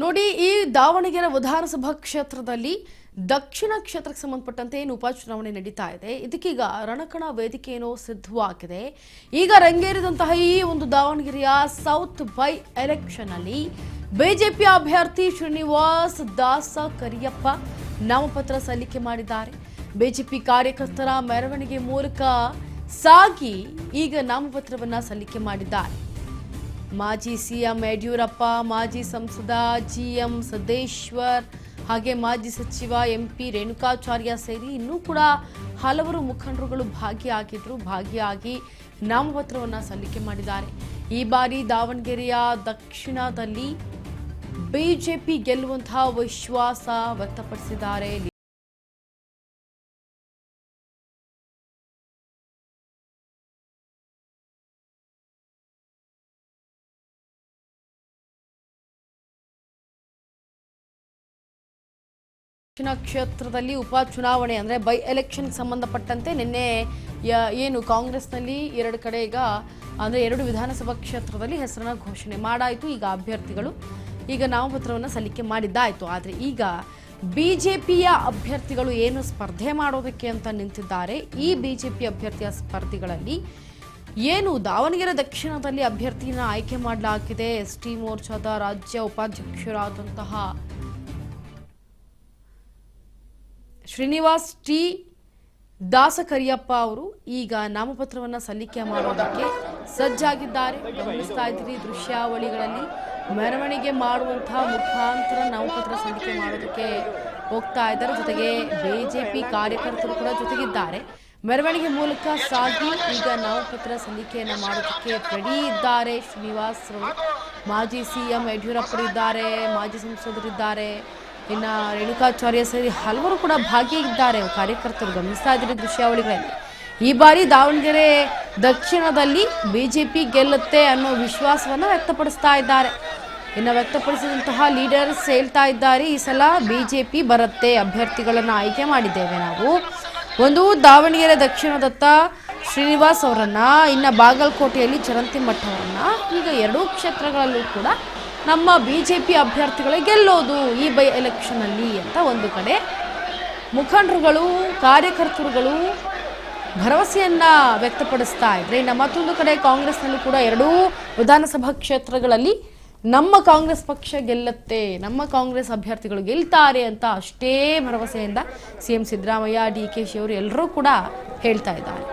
ನೋಡಿ, ಈ ದಾವಣಗೆರೆ ವಿಧಾನಸಭಾ ಕ್ಷೇತ್ರದಲ್ಲಿ ದಕ್ಷಿಣ ಕ್ಷೇತ್ರಕ್ಕೆ ಸಂಬಂಧಪಟ್ಟಂತೆ ಏನು ಉಪಚುನಾವಣೆ ನಡೀತಾ ಇದೆ, ಇದಕ್ಕೀಗ ರಣಕಣ ವೇದಿಕೆ ಏನೋ ಸಿದ್ಧವಾಗಿದೆ. ಈಗ ರಂಗೇರಿದಂತಹ ಈ ಒಂದು ದಾವಣಗೆರೆಯ ಸೌತ್ ಬೈ ಎಲೆಕ್ಷನ್ ಅಲ್ಲಿ ಬಿಜೆಪಿ ಅಭ್ಯರ್ಥಿ ಶ್ರೀನಿವಾಸ್ ದಾಸ ಕರಿಯಪ್ಪ ನಾಮಪತ್ರ ಸಲ್ಲಿಕೆ ಮಾಡಿದ್ದಾರೆ. ಬಿಜೆಪಿ ಕಾರ್ಯಕರ್ತರ ಮೆರವಣಿಗೆ ಮೂಲಕ ಸಾಗಿ ಈಗ ನಾಮಪತ್ರವನ್ನ ಸಲ್ಲಿಕೆ ಮಾಡಿದ್ದಾರೆ. ಮಾಜಿ ಸಿಎಂ ಯಡಿಯೂರಪ್ಪ, ಮಾಜಿ ಸಂಸದ ಜಿಎಂ ಸಿದ್ದೇಶ್ವರ್, ಹಾಗೆ ಮಾಜಿ ಸಚಿವ ಎಂಪಿ ರೇಣುಕಾಚಾರ್ಯ ಸೇರಿ ಇನ್ನೂ ಕೂಡ ಹಲವರು ಮುಖಂಡರುಗಳು ಭಾಗಿಯಾಗಿ ನಾಮಪತ್ರವನ್ನು ಸಲ್ಲಿಕೆ ಮಾಡಿದ್ದಾರೆ. ಈ ಬಾರಿ ದಾವಣಗೆರೆಯ ದಕ್ಷಿಣದಲ್ಲಿ ಬಿಜೆಪಿ ಗೆಲ್ಲುವಂತಹ ವಿಶ್ವಾಸ ವ್ಯಕ್ತಪಡಿಸಿದ್ದಾರೆ. ದಕ್ಷಿಣ ಕ್ಷೇತ್ರದಲ್ಲಿ ಉಪಚುನಾವಣೆ ಅಂದರೆ ಬೈ ಎಲೆಕ್ಷನ್ಗೆ ಸಂಬಂಧಪಟ್ಟಂತೆ ನಿನ್ನೆ ಏನು ಕಾಂಗ್ರೆಸ್ನಲ್ಲಿ ಎರಡು ಕಡೆ ಈಗ ಅಂದರೆ 2 ವಿಧಾನಸಭಾ ಕ್ಷೇತ್ರದಲ್ಲಿ ಹೆಸರನ್ನ ಘೋಷಣೆ ಮಾಡಾಯಿತು. ಈಗ ಅಭ್ಯರ್ಥಿಗಳು ಈಗ ನಾಮಪತ್ರವನ್ನು ಸಲ್ಲಿಕೆ ಮಾಡಿದ್ದಾಯಿತು. ಆದರೆ ಈಗ ಬಿಜೆಪಿಯ ಅಭ್ಯರ್ಥಿಗಳು ಏನು ಸ್ಪರ್ಧೆ ಮಾಡೋದಕ್ಕೆ ಅಂತ ನಿಂತಿದ್ದಾರೆ. ಈ ಬಿಜೆಪಿ ಅಭ್ಯರ್ಥಿಯ ಸ್ಪರ್ಧಿಗಳಲ್ಲಿ ಏನು ದಾವಣಗೆರೆ ದಕ್ಷಿಣದಲ್ಲಿ ಅಭ್ಯರ್ಥಿನ ಆಯ್ಕೆ ಮಾಡಲಾಗಿದೆ. ಎಸ್ಟಿ ಮೋರ್ಚಾದ ರಾಜ್ಯ ಉಪಾಧ್ಯಕ್ಷರಾದಂತಹ ಶ್ರೀನಿವಾಸ್ ಟಿ ದಾಸ ಕರಿಯಪ್ಪ ಅವರು ಈಗ ನಾಮಪತ್ರವನ್ನು ಸಲ್ಲಿಕೆ ಮಾಡೋದಕ್ಕೆ ಸಜ್ಜಾಗಿದ್ದಾರೆ. ಗಮನಿಸ್ತಾ ಇದ್ದೀರಿ ದೃಶ್ಯಾವಳಿಗಳಲ್ಲಿ ಮೆರವಣಿಗೆ ಮಾಡುವಂತಹ ಮುಖಾಂತರ ನಾಮಪತ್ರ ಸಲ್ಲಿಕೆ ಮಾಡೋದಕ್ಕೆ ಹೋಗ್ತಾ ಇದ್ದಾರೆ. ಜೊತೆಗೆ ಬಿಜೆಪಿ ಕಾರ್ಯಕರ್ತರು ಕೂಡ ಜೊತೆಗಿದ್ದಾರೆ. ಮೆರವಣಿಗೆ ಮೂಲಕ ಸಾಗಿ ಈಗ ನಾಮಪತ್ರ ಸಲ್ಲಿಕೆಯನ್ನು ಮಾಡೋದಕ್ಕೆ ರೆಡಿ ಇದ್ದಾರೆ ಶ್ರೀನಿವಾಸ್ ಅವರು. ಮಾಜಿ ಸಿಎಂ ಯಡಿಯೂರಪ್ಪರಿದ್ದಾರೆ, ಮಾಜಿ ಸಂಸದರಿದ್ದಾರೆ, ಇನ್ನು ರೇಣುಕಾಚಾರ್ಯ ಸೇರಿ ಹಲವರು ಕೂಡ ಭಾಗಿಯಾಗಿದ್ದಾರೆ ಕಾರ್ಯಕರ್ತರು. ಗಮನಿಸ್ತಾ ಇದ್ದೀರಿ ದೃಶ್ಯಾವಳಿಗಳಲ್ಲಿ. ಈ ಬಾರಿ ದಾವಣಗೆರೆ ದಕ್ಷಿಣದಲ್ಲಿ ಬಿಜೆಪಿ ಗೆಲ್ಲುತ್ತೆ ಅನ್ನೋ ವಿಶ್ವಾಸವನ್ನು ವ್ಯಕ್ತಪಡಿಸ್ತಾ ಇದ್ದಾರೆ. ಇನ್ನು ವ್ಯಕ್ತಪಡಿಸಿದಂತಹ ಲೀಡರ್ಸ್ ಹೇಳ್ತಾ ಇದ್ದಾರೆ, ಈ ಸಲ ಬಿಜೆಪಿ ಬರುತ್ತೆ, ಅಭ್ಯರ್ಥಿಗಳನ್ನು ಆಯ್ಕೆ ಮಾಡಿದ್ದೇವೆ ನಾವು. ಒಂದು ದಾವಣಗೆರೆ ದಕ್ಷಿಣದತ್ತ ಶ್ರೀನಿವಾಸ್ ಅವರನ್ನ, ಇನ್ನು ಬಾಗಲಕೋಟೆಯಲ್ಲಿ ಚರಂತಿಮಠ ಅವರನ್ನ, ಈಗ 2 ಕ್ಷೇತ್ರಗಳಲ್ಲೂ ಕೂಡ ನಮ್ಮ ಬಿಜೆಪಿ ಅಭ್ಯರ್ಥಿಗಳೇ ಗೆಲ್ಲೋದು ಈ ಬೈ ಎಲೆಕ್ಷನ್ ಅಲ್ಲಿ ಅಂತ ಒಂದು ಕಡೆ ಮುಖಂಡರುಗಳು ಕಾರ್ಯಕರ್ತರುಗಳು ಭರವಸೆಯನ್ನ ವ್ಯಕ್ತಪಡಿಸ್ತಾ ಇದ್ರೆ, ಇನ್ನು ಮತ್ತೊಂದು ಕಡೆ ಕಾಂಗ್ರೆಸ್ನಲ್ಲಿ ಕೂಡ 2 ವಿಧಾನಸಭಾ ಕ್ಷೇತ್ರಗಳಲ್ಲಿ ನಮ್ಮ ಕಾಂಗ್ರೆಸ್ ಪಕ್ಷ ಗೆಲ್ಲುತ್ತೆ, ನಮ್ಮ ಕಾಂಗ್ರೆಸ್ ಅಭ್ಯರ್ಥಿಗಳು ಗೆಲ್ತಾರೆ ಅಂತ ಅಷ್ಟೇ ಭರವಸೆಯಿಂದ ಸಿಎಂ ಸಿದ್ದರಾಮಯ್ಯ, ಡಿ ಕೆ ಶಿ ಅವರು ಎಲ್ಲರೂ ಕೂಡ ಹೇಳ್ತಾ ಇದ್ದಾರೆ.